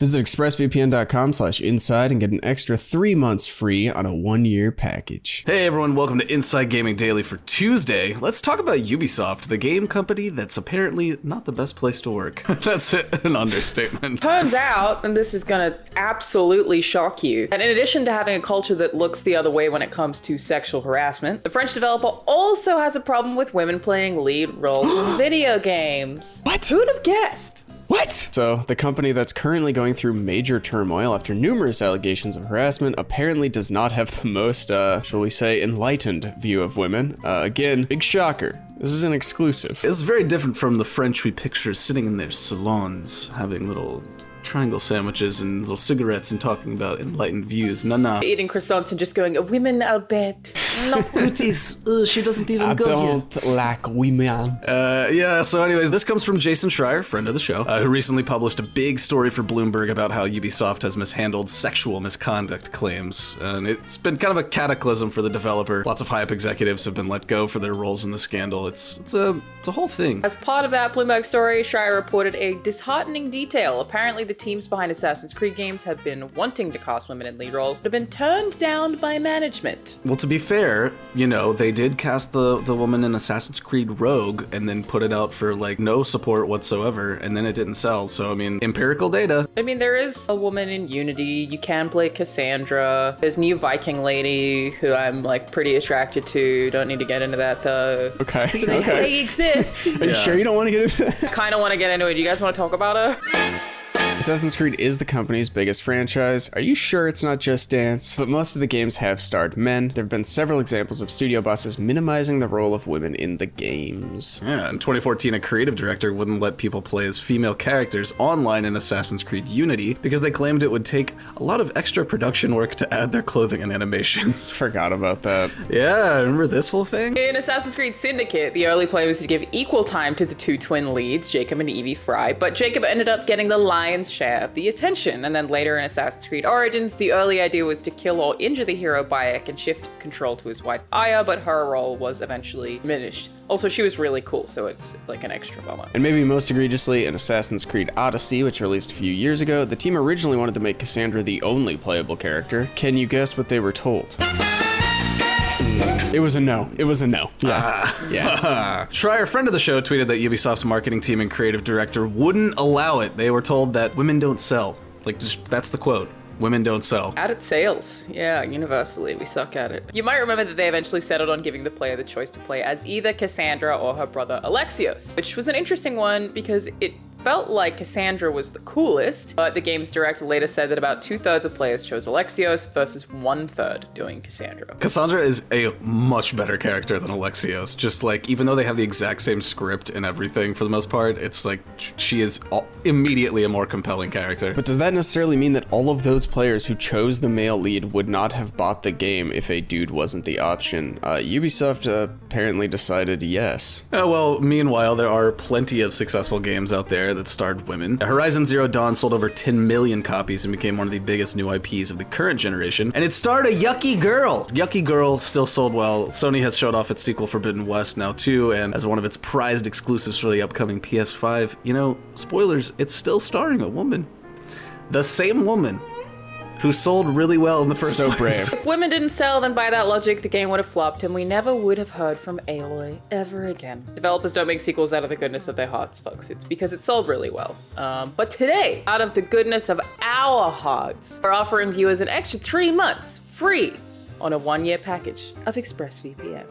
Visit expressvpn.com/inside and get an extra 3 months free on a 1-year package. Hey everyone, welcome to Inside Gaming Daily for Tuesday. Let's talk about Ubisoft, the game company that's apparently not the best place to work. That's an understatement. Turns out, and this is gonna absolutely shock you, that in addition to having a culture that looks the other way when it comes to sexual harassment, the French developer also has a problem with women playing lead roles in video games. What? Who'd have guessed? What? So, the company that's currently going through major turmoil after numerous allegations of harassment apparently does not have the most, shall we say, enlightened view of women. Again, big shocker. This is an exclusive. It's very different from the French we picture sitting in their salons, having little triangle sandwiches and little cigarettes and talking about enlightened views. Nah. Eating croissants and just going, women are bad. No. Cooties. She doesn't even I go here. don't like women. Yeah, so anyways, this comes from Jason Schreier, friend of the show, who recently published a big story for Bloomberg about how Ubisoft has mishandled sexual misconduct claims. And it's been kind of a cataclysm for the developer. Lots of high-up executives have been let go for their roles in the scandal. It's a whole thing. As part of that Bloomberg story, Schreier reported a disheartening detail. Apparently, the teams behind Assassin's Creed games have been wanting to cast women in lead roles, but have been turned down by management. Well, to be fair, you know, they did cast the woman in Assassin's Creed Rogue and then put it out for, like, no support whatsoever, and then it didn't sell. So, I mean, empirical data. I mean, there is a woman in Unity. You can play Cassandra. There's a new Viking lady who I'm, like, pretty attracted to. Don't need to get into that, though. Okay, So they exist. Are you sure you don't want to get into that? I kind of want to get into it. Do you guys want to talk about her? Assassin's Creed is the company's biggest franchise. Are you sure it's not Just Dance? But most of the games have starred men. There have been several examples of studio bosses minimizing the role of women in the games. Yeah, in 2014, a creative director wouldn't let people play as female characters online in Assassin's Creed Unity because they claimed it would take a lot of extra production work to add their clothing and animations. Forgot about that. Yeah, remember this whole thing? In Assassin's Creed Syndicate, the early play was to give equal time to the two twin leads, Jacob and Evie Fry, but Jacob ended up getting the lion's share of the attention. And then later in Assassin's Creed Origins, the early idea was to kill or injure the hero Bayek and shift control to his wife Aya, but her role was eventually diminished. Also, she was really cool, so it's like an extra bummer. And maybe most egregiously, in Assassin's Creed Odyssey, which released a few years ago, the team originally wanted to make Kassandra the only playable character. Can you guess what they were told? It was a no. It was a no. Yeah. Yeah. Schreier, friend of the show, tweeted that Ubisoft's marketing team and creative director wouldn't allow it. They were told that women don't sell. Like, just, that's the quote. Women don't sell. At sales. Yeah, universally, we suck at it. You might remember that they eventually settled on giving the player the choice to play as either Cassandra or her brother Alexios, which was an interesting one because it felt like Cassandra was the coolest, but the game's director later said that about 2/3 of players chose Alexios versus 1/3 doing Cassandra. Kassandra is a much better character than Alexios. Just like, even though they have the exact same script and everything for the most part, it's like she is immediately a more compelling character. But does that necessarily mean that all of those players who chose the male lead would not have bought the game if a dude wasn't the option? Ubisoft apparently decided yes. Well, meanwhile, there are plenty of successful games out there that starred women. Horizon Zero Dawn sold over 10 million copies and became one of the biggest new IPs of the current generation. And it starred a yucky girl. Yucky Girl still sold well. Sony has showed off its sequel Forbidden West now too, and as one of its prized exclusives for the upcoming PS5, you know, spoilers, it's still starring a woman. The same woman who sold really well in the first place. So brave. If women didn't sell, then by that logic, the game would have flopped and we never would have heard from Aloy ever again. Developers don't make sequels out of the goodness of their hearts, folks. It's because it sold really well. But today, out of the goodness of our hearts, we're offering viewers an extra 3 months free on a 1-year package of ExpressVPN.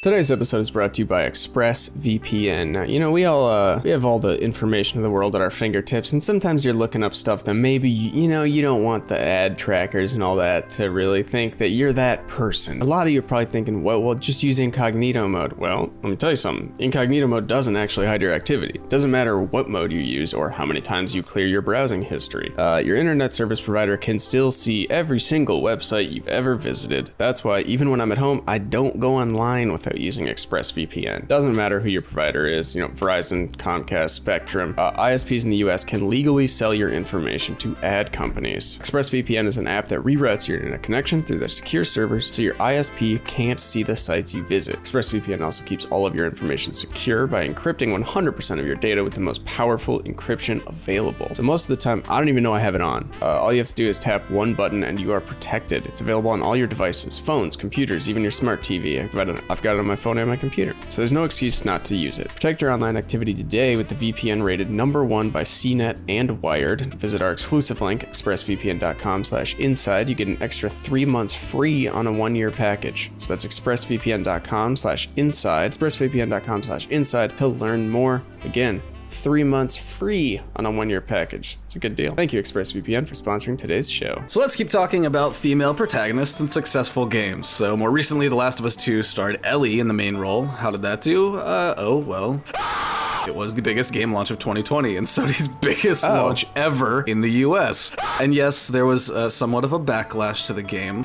Today's episode is brought to you by ExpressVPN. Now, you know, we have all the information in the world at our fingertips, and sometimes you're looking up stuff that maybe, you know, you don't want the ad trackers and all that to really think that you're that person. A lot of you are probably thinking, well, just use incognito mode. Well, let me tell you something. Incognito mode doesn't actually hide your activity. It doesn't matter what mode you use or how many times you clear your browsing history. Your internet service provider can still see every single website you've ever visited. That's why even when I'm at home, I don't go online without without using ExpressVPN. Doesn't matter who your provider is, Verizon, Comcast, Spectrum. ISPs in the US can legally sell your information to ad companies. ExpressVPN is an app that reroutes your internet connection through their secure servers so your ISP can't see the sites you visit. ExpressVPN also keeps all of your information secure by encrypting 100% of your data with the most powerful encryption available. So most of the time, I don't even know I have it on. All you have to do is tap one button and you are protected. It's available on all your devices, phones, computers, even your smart TV. I've got it on my phone and my computer. So there's no excuse not to use it. Protect your online activity today with the VPN rated #1 by CNET and Wired. Visit our exclusive link, expressvpn.com/inside. You get an extra 3 months free on a 1-year package. So that's expressvpn.com/inside, expressvpn.com/inside to learn more. Again, 3 months free on a 1-year package. It's a good deal. Thank you, ExpressVPN, for sponsoring today's show. So let's keep talking about female protagonists in successful games. So more recently, The Last of Us 2 starred Ellie in the main role. How did that do? It was the biggest game launch of 2020 and Sony's biggest launch ever in the US. And yes, there was somewhat of a backlash to the game.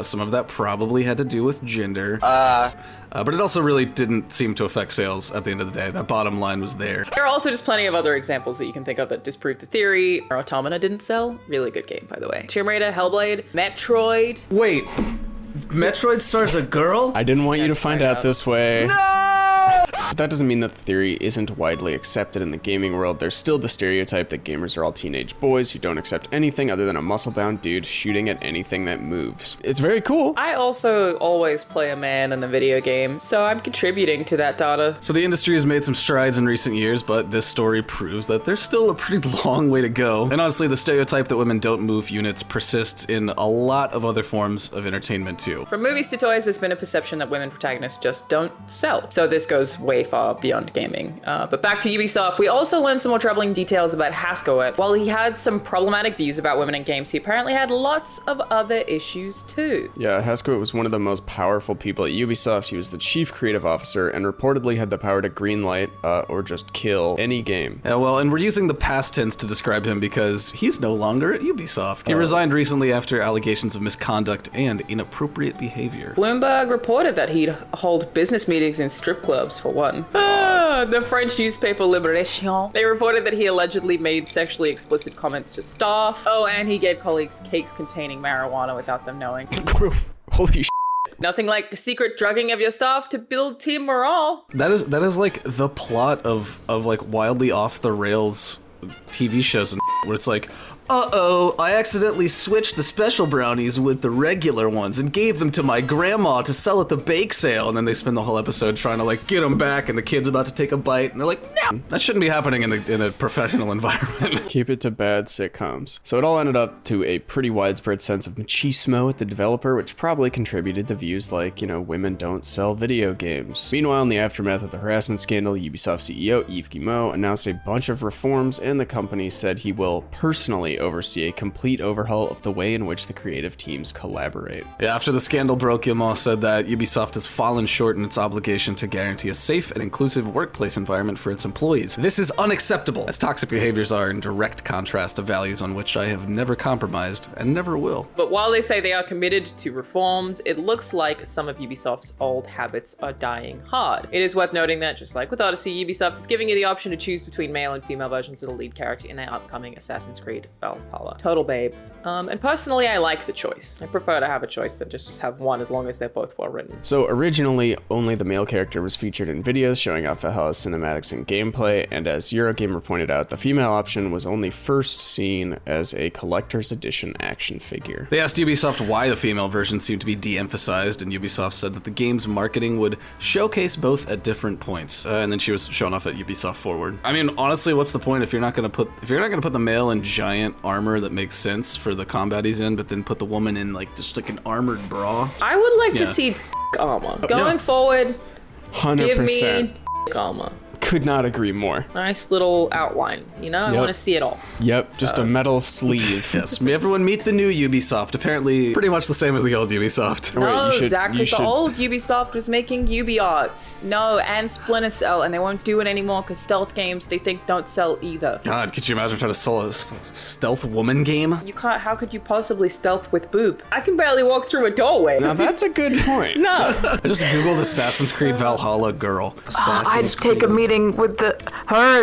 Some of that probably had to do with gender. But it also really didn't seem to affect sales at the end of the day. That bottom line was there. There are also just plenty of other examples that you can think of that disprove the theory. Automata didn't sell. Really good game, by the way. Tomb Raider, Hellblade, Metroid. Wait, Metroid stars a girl? I didn't want you to find out this way. No! But that doesn't mean that the theory isn't widely accepted in the gaming world. There's still the stereotype that gamers are all teenage boys who don't accept anything other than a muscle-bound dude shooting at anything that moves. It's very cool. I also always play a man in a video game, so I'm contributing to that data. So the industry has made some strides in recent years, but this story proves that there's still a pretty long way to go. And honestly, the stereotype that women don't move units persists in a lot of other forms of entertainment too. From movies to toys, there's been a perception that women protagonists just don't sell. So this goes way far beyond gaming. But back to Ubisoft, we also learned some more troubling details about Haskowet. While he had some problematic views about women in games, he apparently had lots of other issues too. Yeah, Haskowet was one of the most powerful people at Ubisoft. He was the chief creative officer and reportedly had the power to greenlight or just kill any game. Yeah, well, and we're using the past tense to describe him because he's no longer at Ubisoft. He resigned recently after allegations of misconduct and inappropriate behavior. Bloomberg reported that he'd hold business meetings in strip clubs for one. The French newspaper Libération, they reported that he allegedly made sexually explicit comments to staff. Oh, and he gave colleagues cakes containing marijuana without them knowing. Holy Nothing like secret drugging of your staff to build team morale. That is like the plot of like wildly off the rails TV shows and where it's like, uh-oh, I accidentally switched the special brownies with the regular ones and gave them to my grandma to sell at the bake sale. And then they spend the whole episode trying to like get them back and the kid's about to take a bite and they're like, no, that shouldn't be happening in a professional environment. Keep it to bad sitcoms. So it all ended up to a pretty widespread sense of machismo at the developer, which probably contributed to views like, women don't sell video games. Meanwhile, in the aftermath of the harassment scandal, Ubisoft CEO Yves Guillemot announced a bunch of reforms and the company said he will personally oversee a complete overhaul of the way in which the creative teams collaborate. Yeah, after the scandal broke, Guillemot said that Ubisoft has fallen short in its obligation to guarantee a safe and inclusive workplace environment for its employees. This is unacceptable, as toxic behaviors are in direct contrast to values on which I have never compromised and never will. But while they say they are committed to reforms, it looks like some of Ubisoft's old habits are dying hard. It is worth noting that, just like with Odyssey, Ubisoft is giving you the option to choose between male and female versions of the lead character in their upcoming Assassin's Creed Valhalla. Total babe. And personally, I like the choice. I prefer to have a choice than just have one as long as they're both well written. So originally, only the male character was featured in videos showing off Valhalla's cinematics and gameplay, and as Eurogamer pointed out, the female option was only first seen as a collector's edition action figure. They asked Ubisoft why the female version seemed to be de-emphasized, and Ubisoft said that the game's marketing would showcase both at different points. And then she was shown off at Ubisoft Forward. I mean, honestly, what's the point if you're not gonna put the male in giant armor that makes sense for the combat he's in, but then put the woman in just like an armored bra? I would like to see armor. Going forward, 100%. give me armor. could not agree more. Nice little outline, you know? I Yep. want to see it all. Yep, just a metal sleeve. Yes, everyone meet the new Ubisoft. Apparently pretty much the same as the old Ubisoft. No, you should- Zach, you because the should- old Ubisoft was making UbiArt. No, and Splinter Cell, and they won't do it anymore because stealth games they think don't sell either. God, could you imagine trying to sell a stealth woman game? You can't, how could you possibly stealth with boob? I can barely walk through a doorway. Now that's a good point. No. I just googled Assassin's Creed Valhalla girl. Assassin's I'd take a meeting with her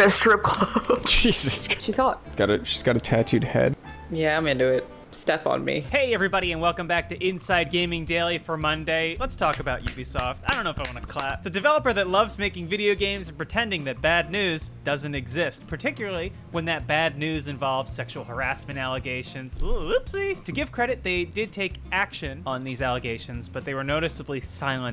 at a strip club. Jesus. She's hot. She's got a tattooed head. Yeah, I'm into it. Step on me. Hey everybody, and welcome back to Inside Gaming Daily for Monday. Let's talk about Ubisoft. I don't know if I want to clap. The developer that loves making video games and pretending that bad news doesn't exist, particularly when that bad news involves sexual harassment allegations. Ooh, oopsie. To give credit, they did take action on these allegations, but they were noticeably silent